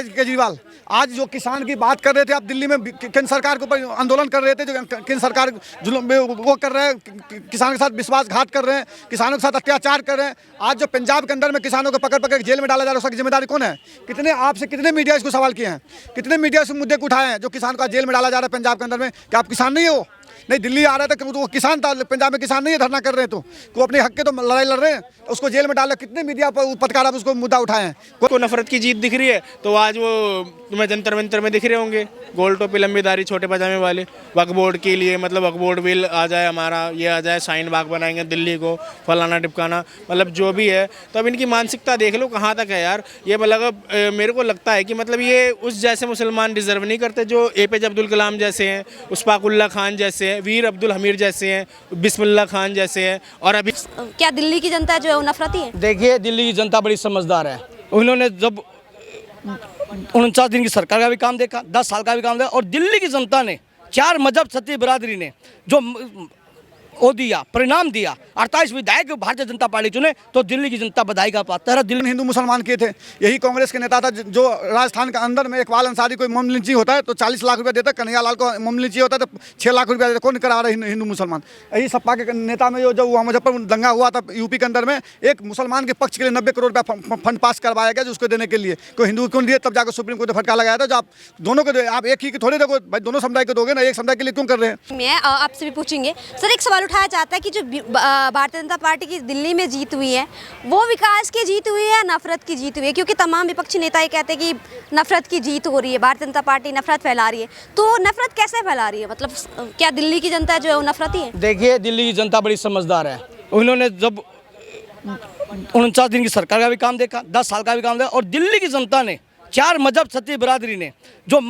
केजरीवाल आज जो किसान की बात कर रहे थे, आप दिल्ली में केंद्र सरकार के ऊपर आंदोलन कर रहे थे, जो केंद्र सरकार जुल्म में वो कर रहे हैं, किसानों के साथ विश्वासघात कर रहे हैं, किसानों के साथ अत्याचार कर रहे हैं। आज जो पंजाब के अंदर में किसानों को पकड़ पकड़ जेल में डाला जा रहा है, उसकी जिम्मेदारी कौन है? कितने आपसे कितने मीडिया इसको सवाल किए हैं, कितने मीडिया से मुद्दे को उठाए हैं जो किसान को जेल में डाला जा रहा है पंजाब के अंदर में? क्या आप किसान नहीं हो? नहीं, दिल्ली आ रहा था कि वो किसान था, पंजाब में किसान नहीं है, धरना कर रहे हैं तो वो अपने हक के तो लड़ाई लड़ रहे हैं, उसको जेल में डाला। कितने मीडिया पर पत्रकार आप उसको मुद्दा उठाए हैं? को नफरत की जीत दिख रही है तो आज वो तुम्हें जंतर मंतर में दिख रहे होंगे, गोल टोपी लंबीदारी छोटे पजामे वाले, वक्फ बोर्ड के लिए, मतलब वक्फ बोर्ड बिल आ जाए हमारा, ये आ जाए, शाहीन बाग बनाएंगे दिल्ली को, फलाना टिपकाना, मतलब जो भी है। तो अब इनकी मानसिकता देख लो कहाँ तक है यार। ये मतलब मेरे को लगता है कि मतलब ये उस जैसे मुसलमान डिजर्व नहीं करते जो APJ अब्दुल कलाम जैसे हैं, उस्ताकुल्ला खान जैसे हैं, वीर अब्दुल हमीर जैसे हैं, बिस्मिल्लाह खान जैसे हैं। और अभी क्या दिल्ली की जनता जो है वो नफरती है? देखिए, दिल्ली की जनता बड़ी समझदार है। उन्होंने जब 49 दिन की सरकार का भी काम देखा, 10 साल का भी काम देखा, और दिल्ली की जनता ने 4 मजहब क्षत्रिय बिरादरी ने जो वो दिया, परिणाम दिया, 48 विधायक भारतीय जनता पार्टी चुने, तो दिल्ली की जनता बधाई का पात्र है। दिल्ली हिंदू मुसलमान किए थे, यही कांग्रेस के नेता था जो राजस्थान के अंदर में इकबाल अंसारी कोई मोम लिंची होता है तो 40 लाख रुपया देता है, कन्हैया लाल को मोम लिंची होता है तो 6 लाख रुपया देता। कौन करा रहा है हिंदू मुसलमान? यही सपा के नेता में जो वहाँ मुजफ्फरपुर दंगा हुआ था यूपी के अंदर में, एक मुसलमान के पक्ष के लिए 90 करोड़ रुपया फंड पास करवाया गया जो उसको देने के लिए, कोई हिंदू क्यों दिए? तब जाकर सुप्रीम कोर्ट ने फटका लगाया था। जो आप दोनों को आप एक ही थोड़े देखो भाई, दोनों समुदाय को दोगे ना, एक समुदाय के लिए क्यों कर रहे हैं? मैं आपसे भी पूछेंगे सर, एक सवाल उठाया जाता है कि जो भारतीय जनता पार्टी की दिल्ली में जीत हुई है वो विकास की जीत हुई है या नफरत की जीत हुई है? क्योंकि तमाम विपक्षी नेता ये कहते हैं कि नफरत की जीत हो रही है, भारतीय जनता पार्टी नफरत फैला रही है। तो नफरत कैसे फैला रही है? मतलब क्या दिल्ली की जनता जो है वो नफरती है? देखिए, दिल्ली की जनता बड़ी समझदार है। उन्होंने जब 49 दिन की सरकार का भी काम देखा, 10 साल का भी काम देखा, और दिल्ली की जनता ने 4 मजहब क्षत्रिय बिरादरी ने जो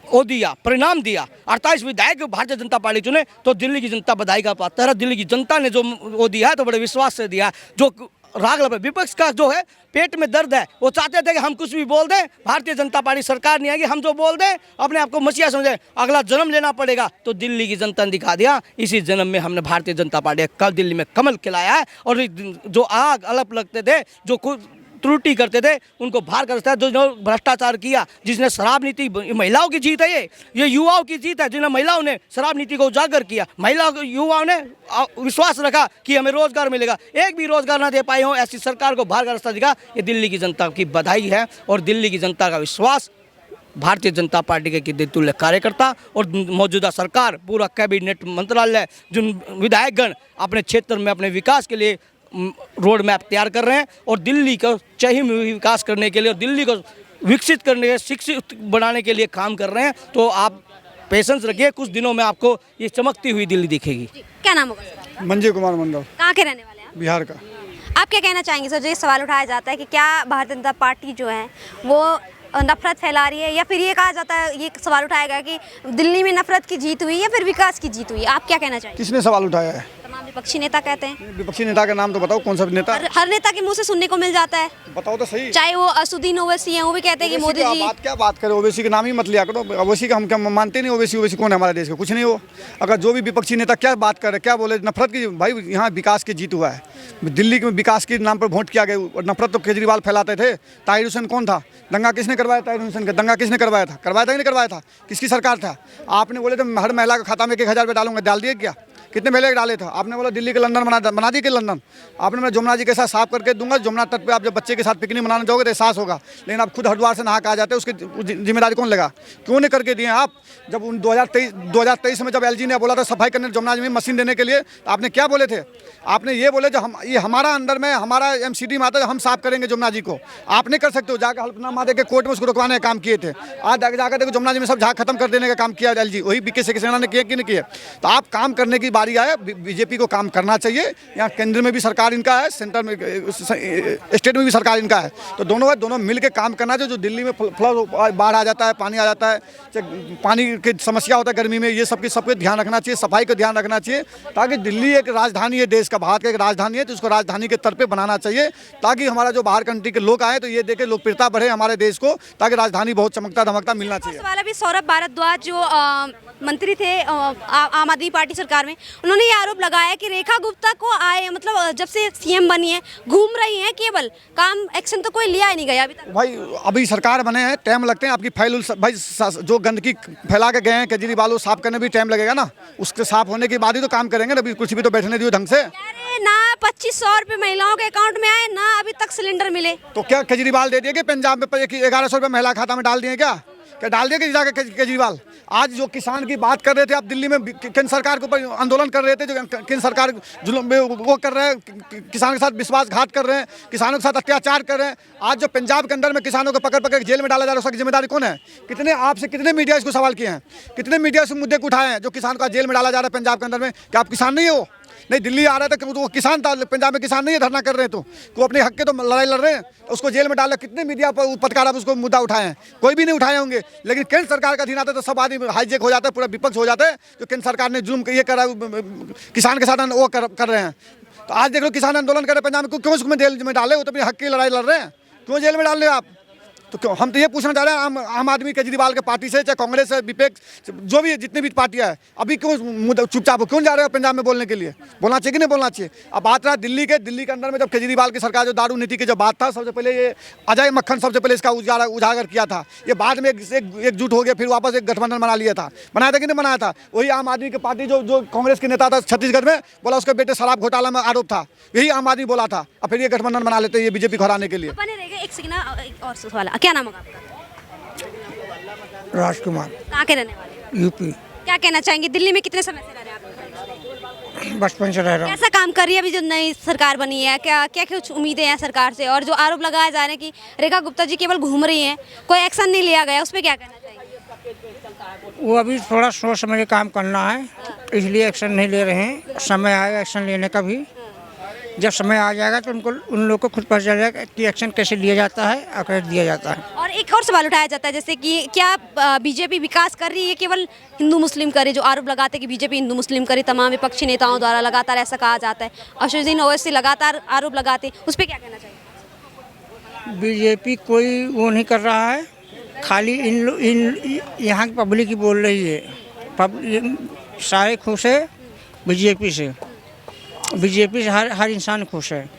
वो दिया, परिणाम दिया, 48 विधायक भारतीय जनता पार्टी चुने, तो दिल्ली की जनता बधाई का पात्र है। दिल्ली की जनता ने जो वो दिया है तो बड़े विश्वास से दिया। जो राग लपे विपक्ष का जो है पेट में दर्द है, वो चाहते थे कि हम कुछ भी बोल दें, भारतीय जनता पार्टी सरकार नहीं आएगी, हम जो बोल दें अपने आप को मसीहा समझे, अगला जन्म लेना पड़ेगा। तो दिल्ली की जनता ने दिखा दिया, इसी जन्म में हमने भारतीय जनता पार्टी कल दिल्ली में कमल खिलाया है। और जो आग अलप लगते थे, जो त्रुटि करते थे, उनको बाहर करता है। जो भ्रष्टाचार किया, जिसने शराब नीति, महिलाओं की जीत है, ये युवाओं की जीत है, जिन्हें महिलाओं ने शराब नीति को उजागर किया, युवाओं ने विश्वास रखा कि हमें रोजगार मिलेगा, एक भी रोजगार ना दे पाए हों, ऐसी सरकार को बाहर का रास्ता दिखा। ये दिल्ली की जनता की बधाई है और दिल्ली की जनता का विश्वास भारतीय जनता पार्टी के तुल्य कार्यकर्ता और मौजूदा सरकार, पूरा कैबिनेट मंत्रालय, जिन विधायकगण अपने क्षेत्र में अपने विकास के लिए रोड मैप तैयार कर रहे हैं और दिल्ली को चहिम विकास करने के लिए और दिल्ली को विकसित करने के, शिक्षित बनाने के लिए काम कर रहे हैं। तो आप पेशेंस रखिए, कुछ दिनों में आपको ये चमकती हुई दिल्ली दिखेगी। क्या नाम होगा? मंजू कुमार मंडल। कहाँ के रहने वाले हैं? बिहार का। आप क्या कहना चाहेंगे सर? जो ये सवाल उठाया जाता है कि क्या भारतीय जनता पार्टी जो है वो नफरत फैला रही है, या फिर ये कहा जाता है, ये सवाल उठाया गया कि दिल्ली में नफरत की जीत हुई या फिर विकास की जीत हुई? आप क्या कहना चाहेंगे? किसने सवाल उठाया है? तमाम विपक्षी नेता कहते हैं। विपक्षी नेता का नाम तो बताओ, कौन सा नेता? हर नेता के मुंह से सुनने को मिल जाता है, बताओ तो सही। चाहे वो असुद्दीन ओवैसी हैं, वो भी कहते हैं कि मोदी जी। क्या बात करें, ओवैसी का नाम ही मत लिया करो। ओवैसी का हम क्या मानते नहीं? ओवैसी कौन है हमारे देश का? कुछ नहीं हो। अगर जो भी विपक्षी नेता क्या बात कर रहे, क्या बोले नफरत की, भाई यहाँ विकास की जीत हुआ है। दिल्ली के विकास के नाम पर वोट किया गया और नफरत तो केजरीवाल फैलाते थे। ताहिर हुसैन कौन था? दंगा किसने करवाया? ताहिर हुसैन का दंगा किसने करवाया था? करवाया था कि नहीं करवाया था? किसकी सरकार था? आपने बोले थे हर महिला के खाता में 1000 रुपये डालूंगा, डाल दिए क्या? कितने महिला डाले थे? आपने बोला दिल्ली के लंदन बना दी कि लंदन। आपने मैं जमुना जी के साथ साफ करके दूंगा, जमुना तट पे आप जब बच्चे के साथ पिकनिक मनाने जाओगे तो एहसास होगा। लेकिन आप खुद हरिद्वार से नहा के आ जाते हैं, उसकी जिम्मेदारी कौन लेगा? क्यों नहीं करके दिए आप? जब 2023 में जब LG ने बोला था सफाई करने जमुना जी में मशीन देने के लिए, तो आपने क्या बोले थे? आपने ये बोले जो ये हमारा अंदर में हमारा MCD में आता है, हम साफ करेंगे जमुना जी को। आप नहीं कर सकते हो। जाकर हल्फनामा दे के कोर्ट में उसको रुकवाने का काम किए थे। आज जाकर देखो जमुना जी में सब झाग खत्म कर देने का काम किया LG, वही BK सक्सेना ने किया कि नहीं किया? तो आप काम करने की बारी आया, बीजेपी को काम करना चाहिए। यहाँ केंद्र में भी सरकार इनका है, सेंटर में, स्टेट में भी सरकार इनका है, तो दोनों मिल के काम करना चाहिए। जो दिल्ली में फ्लड, बाढ़ आ जाता है, पानी आ जाता है, पानी की समस्या होता है गर्मी में, ये सबके ध्यान रखना चाहिए, सफाई का ध्यान रखना चाहिए, ताकि दिल्ली एक राजधानी है देश का, भारत का एक राजधानी है, तो उसको राजधानी के तौर पे बनाना चाहिए, ताकि हमारा जो बाहर कंट्री के लोग आए तो ये देखे लोकप्रियता बढ़े हमारे देश को, ताकि राजधानी बहुत चमकता धमकता मिलना चाहिए। सवाल अभी सौरभ भारद्वाज जो मंत्री थे आम आदमी पार्टी सरकार में, उन्होंने ये आरोप लगाया कि रेखा गुप्ता को आए मतलब जब से सीएम बनी है घूम रही हैं केवल, काम एक्शन तो कोई लिया ही नहीं गया अभी तक। भाई अभी सरकार बने हैं, टाइम लगते हैं, आपकी फाइल भाई जो गंदगी फैला के गए हैं केजरीवाल, साफ करने भी टाइम लगेगा ना, उसके साफ होने के बाद ही तो काम करेंगे ना, अभी कुछ भी तो बैठने दियो ढंग से। अरे ना 2500 रुपये महिलाओं के अकाउंट में आए ना अभी तक सिलेंडर मिले। तो क्या केजरीवाल दे दिए कि पंजाब में 1100 रुपये महिला खाता में डाल दिए क्या डाल दिया कि जाके केजरीवाल? आज जो किसान की बात कर रहे थे आप दिल्ली में, केंद्र सरकार के ऊपर आंदोलन कर रहे थे, जो केंद्र सरकार जुल्म में वो कर रहे हैं, किसानों के साथ विश्वासघात कर रहे हैं, किसानों के साथ अत्याचार कर रहे हैं। आज जो पंजाब के अंदर में किसानों को पकड़ पकड़ जेल में डाला जा रहा है, उसकी जिम्मेदारी कौन है? कितने आपसे कितने मीडिया इसको सवाल किए हैं, कितने मीडिया से मुद्दे को उठाए हैं जो किसान को जेल में डाला जा रहा है पंजाब के अंदर में? क्या आप किसान नहीं हो? नहीं, दिल्ली आ रहा था तो वो किसान था, पंजाब में किसान नहीं है, धरना कर रहे हैं तो वो अपने हक के तो लड़ाई लड़ रहे हैं, उसको जेल में डाला। कितने मीडिया पर पत्रकार आप उसको मुद्दा उठाए हैं? कोई भी नहीं उठाए होंगे। लेकिन केंद्र सरकार का अधीन आता है तो सब आदमी हाईजेक हो जाता है, पूरा विपक्ष हो जाता है, जो केंद्र सरकार ने जुल्म ये करा किसान के साथ वो कर रहे हैं। तो आज देख लो किसान आंदोलन कर रहे हैं पंजाब में, क्यों उसमें जेल में डाले? वो तो अपने हक की लड़ाई लड़ रहे हैं, क्यों जेल में डाल रहे हो आप? तो क्यों? हम तो ये पूछना चाह रहे हैं आम आदमी केजरीवाल के पार्टी से, चाहे कांग्रेस है, विपक्ष जो भी जितनी भी पार्टियां है, अभी क्यों चुपचाप क्यों जा रहे हो पंजाब में बोलने के लिए? बोलना चाहिए कि नहीं बोलना चाहिए? अब बात रहा दिल्ली के अंदर में, जब केजरीवाल की सरकार जो दारू नीति की जो बात था, सबसे पहले ये अजय मक्खन सबसे पहले इसका उजागर किया था। ये बाद में एकजुट हो गया, फिर वापस एक गठबंधन बना लिया था। बनाया था कि नहीं बनाया था? वही आम आदमी की पार्टी जो कांग्रेस के नेता था छत्तीसगढ़ में, बोला उसके बेटे शराब घोटाला में आरोप था, यही आम आदमी बोला था। अब फिर ये गठबंधन बना लेते हैं ये बीजेपी को हराने के लिए। एक सेकंड और सवाल, क्या नाम होगा आपका? राजकुमार, कहाँ के रहने वाले? यूपी। क्या कहना चाहेंगे, दिल्ली में कितने समय से रह रहे हैं आप? बचपन से रह रहा हूँ। कैसा काम कर रही है अभी जो नई सरकार बनी है? क्या क्या कुछ उम्मीदें हैं सरकार से? और जो आरोप लगाए जा रहे हैं कि रेखा गुप्ता जी केवल घूम रही हैं, कोई एक्शन नहीं लिया गया, उस पर क्या कहना चाहिए? वो अभी थोड़ा सोच समझ के काम करना है, इसलिए एक्शन नहीं ले रहे हैं। समय आएगा एक्शन लेने का भी, जब समय आ जाएगा तो उन लोगों को खुद पता चल जाएगा कि एक्शन कैसे लिया जाता है और कैसे दिया जाता है। और एक और सवाल उठाया जाता है, जैसे कि क्या बीजेपी विकास कर रही है केवल हिंदू मुस्लिम करे? जो आरोप लगाते हैं कि बीजेपी हिंदू मुस्लिम करे, तमाम विपक्षी नेताओं द्वारा लगातार ऐसा कहा जाता है, असदुद्दीन ओवैसी लगातार आरोप लगाते हैं, उस पर क्या कहना चाहिए? बीजेपी कोई वो नहीं कर रहा है, खाली इन यहाँ की पब्लिक ही बोल रही है। सारे खुश है बीजेपी से, बीजेपी से हर इंसान खुश है।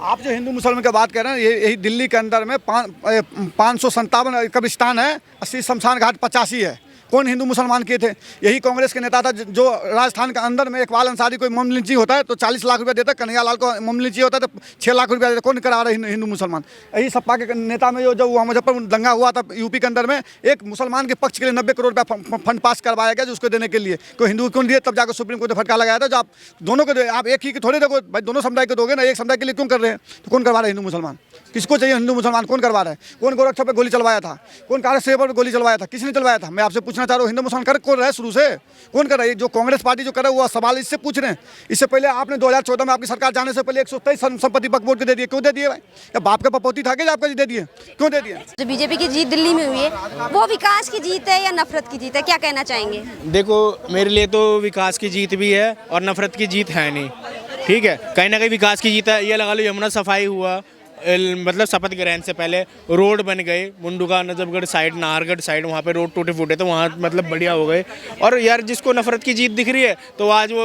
आप जो हिंदू मुसलमान की बात कर रहे हैं, यही दिल्ली के अंदर में 557 कब्रिस्तान है, 80 शमशान घाट 85 है। कौन हिंदू मुसलमान किए थे? यही कांग्रेस के नेता था जो राजस्थान के अंदर में इकबाल अंसारी कोई मम लिंचिंग होता है तो 40 लाख रुपया देता है, कन्हैयालाल को मम लिंचिंग होता है तो 6 लाख रुपया देता है। कौन करा रहा है हिंदू मुसलमान? यही सपा के नेता में जो वहाँ मुजफ्फरपुर दंगा हुआ था यूपी के अंदर में, एक मुसलमान के पक्ष के लिए 90 करोड़ रुपया फंड पास करवाया गया जो उसको देने के लिए। कोई हिंदू क्यों दिए? तब जाकर सुप्रीम कोर्ट ने फटका लगाया था। जो आप दोनों को आप एक ही के थोड़े देखो भाई, दोनों समुदाय को दोगे ना, एक समुदाय के लिए क्यों कर रहे हैं? तो कौन करवा रहा है हिंदू मुसलमान? किसको चाहिए हिंदू मुसलमान? कौन करवा रहा है? कौन गोरखपुर पे गोली चलवाया था? कौन कागज सेवा पर गोली चलवाया था? किसने चलवाया था? मैं आपसे पूछना चाह रहा हूँ, हिंदू मुसलमान कौन रहा है शुरू से? कौन कर रहा है? जो कांग्रेस पार्टी जो कर रहा है वो सवाल इससे पूछ रहे हैं। इससे पहले आपने 2014 में आपकी सरकार जाने से पहले 123 संपत्ति वक्फ बोर्ड को दे दिए। क्यों दे दिए भाई? या बाप का पपोती था कि आपका दे दिए? क्यों दे दिए? जो बीजेपी की जीत दिल्ली में हुई है, वो विकास की जीत है या नफरत की जीत है? क्या कहना चाहेंगे? देखो मेरे लिए तो विकास की जीत भी है और नफरत की जीत है नहीं, ठीक है। कहीं ना कहीं विकास की जीत है। ये लगा लो यमुना सफाई हुआ, मतलब शपथ ग्रहण से पहले रोड बन गए, मुंडुका नजफगढ़ साइड, नाहरगढ़ साइड, वहाँ पे रोड टूटे फूटे थे, वहाँ मतलब बढ़िया हो गए। और यार जिसको नफरत की जीत दिख रही है तो आज वो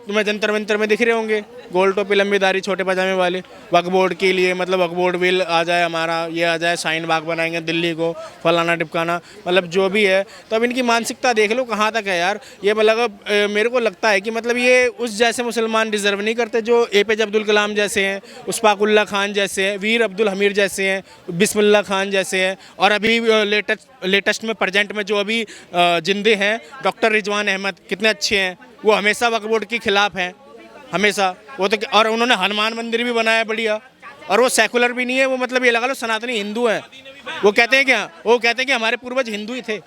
तुम्हें जंतर मंतर में दिख रहे होंगे, गोल टोपी लंबीदारी छोटे पजामे वाले, वक्फ बोर्ड के लिए, मतलब वक्फ बोर्ड बिल आ जाए हमारा, ये आ जाए, शाहीन बाग बनाएंगे दिल्ली को, फलाना टिपकाना, मतलब जो भी है। तो अब इनकी मानसिकता देख लो कहाँ तक है यार। ये मतलब मेरे को लगता है कि मतलब ये उस जैसे मुसलमान डिजर्व नहीं करते जो APJ अब्दुल कलाम जैसे हैं, उस्फाकुल्ला खान जैसे हैं, वीर अब्दुल हमीर जैसे हैं, बिस्मिल्लाह खान जैसे हैं, और अभी लेटेस्ट में प्रेजेंट में जो अभी जिंदे हैं डॉक्टर रिजवान अहमद, कितने अच्छे हैं। वो हमेशा वक्फ बोर्ड के खिलाफ हैं, हमेशा। वो तो, और उन्होंने हनुमान मंदिर भी बनाया बढ़िया, और वो सेकुलर भी नहीं है, वो मतलब ये लगा लो सनातनी हिंदू हैं। वो कहते हैं क्या? वो कहते हैं कि हमारे पूर्वज हिंदू ही थे।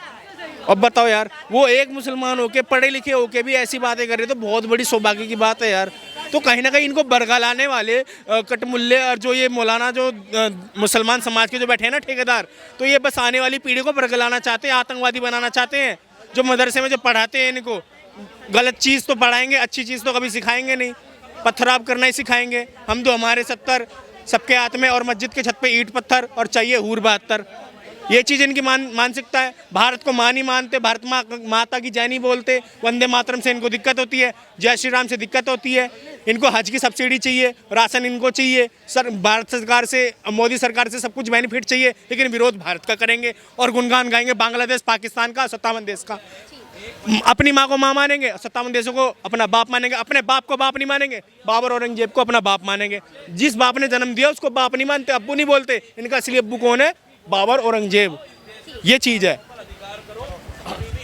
अब बताओ यार, वो एक मुसलमान होके, पढ़े लिखे होके भी ऐसी बातें कर रहे तो बहुत बड़ी सौभाग्य की बात है यार। तो कहीं ना कहीं इनको बरगलाने वाले कटमुल्ले और जो ये मौलाना जो मुसलमान समाज के जो बैठे हैं ना ठेकेदार, तो ये बस आने वाली पीढ़ी को बरगलाना चाहते हैं, आतंकवादी बनाना चाहते हैं। जो मदरसे में जो पढ़ाते हैं इनको गलत चीज़ तो पढ़ाएंगे, अच्छी चीज़ तो कभी सिखाएंगे नहीं, पत्थराव करना ही सिखाएंगे। हम तो हमारे 70 सबके हाथ में, और मस्जिद के छत पे ईंट पत्थर, और चाहिए हूर 72। ये चीज़ इनकी मानसिकता है। भारत को माँ नहीं मानते, भारत माता की जय नहीं बोलते, वंदे मातरम से इनको दिक्कत होती है, जय श्री राम से दिक्कत होती है, इनको हज की सब्सिडी चाहिए, राशन इनको चाहिए, भारत सरकार से, मोदी सरकार से सब कुछ बेनिफिट चाहिए, लेकिन विरोध भारत का करेंगे और गुणगान गाएंगे बांग्लादेश, पाकिस्तान का, 57 देश का। अपनी माँ को माँ मानेंगे, 57 देशों को अपना बाप मानेंगे, अपने बाप को बाप नहीं मानेंगे, बाबर औरंगजेब को अपना बाप मानेंगे। जिस बाप ने जन्म दिया उसको बाप नहीं मानते, अब्बू नहीं बोलते। इनका असली अब्बू कौन है? बाबर औरंगजेब। ये चीज़ है।